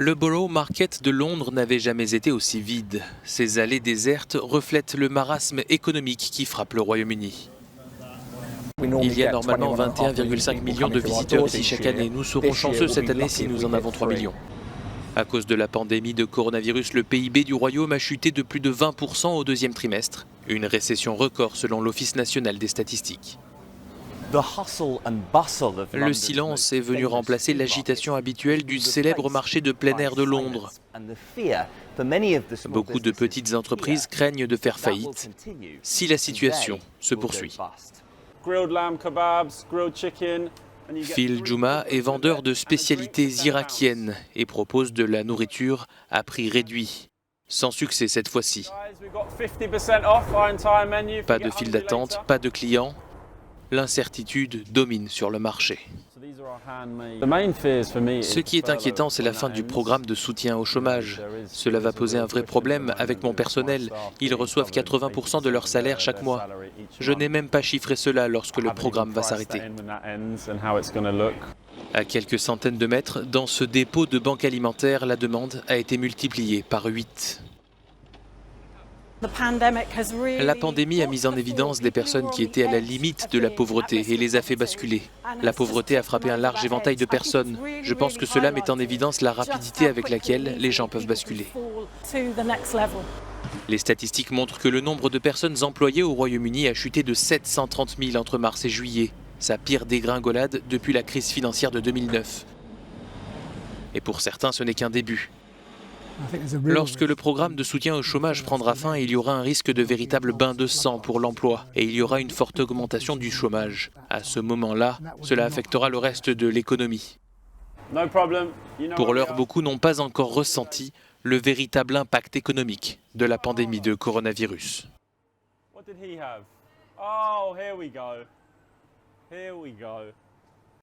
Le Borough Market de Londres n'avait jamais été aussi vide. Ces allées désertes reflètent le marasme économique qui frappe le Royaume-Uni. Il y a normalement 21,5 millions de visiteurs ici chaque année. Nous serons chanceux cette année si nous en avons 3 millions. À cause de la pandémie de coronavirus, le PIB du Royaume a chuté de plus de 20% au deuxième trimestre. Une récession record selon l'Office national des statistiques. Le silence est venu remplacer l'agitation habituelle du célèbre marché de plein air de Londres. Beaucoup de petites entreprises craignent de faire faillite si la situation se poursuit. Phil Juma est vendeur de spécialités irakiennes et propose de la nourriture à prix réduit. Sans succès cette fois-ci. Pas de file d'attente, pas de clients. L'incertitude domine sur le marché. Ce qui est inquiétant, c'est la fin du programme de soutien au chômage. Cela va poser un vrai problème avec mon personnel. Ils reçoivent 80% de leur salaire chaque mois. Je n'ai même pas chiffré cela lorsque le programme va s'arrêter. À quelques centaines de mètres, dans ce dépôt de banque alimentaire, la demande a été multipliée par 8. La pandémie a mis en évidence des personnes qui étaient à la limite de la pauvreté et les a fait basculer. La pauvreté a frappé un large éventail de personnes. Je pense que cela met en évidence la rapidité avec laquelle les gens peuvent basculer. Les statistiques montrent que le nombre de personnes employées au Royaume-Uni a chuté de 730 000 entre mars et juillet, sa pire dégringolade depuis la crise financière de 2009. Et pour certains, ce n'est qu'un début. Lorsque le programme de soutien au chômage prendra fin, il y aura un risque de véritable bain de sang pour l'emploi et il y aura une forte augmentation du chômage. À ce moment-là, cela affectera le reste de l'économie. Pour l'heure, beaucoup n'ont pas encore ressenti le véritable impact économique de la pandémie de coronavirus. What did he have? Oh, here we go. Here we go.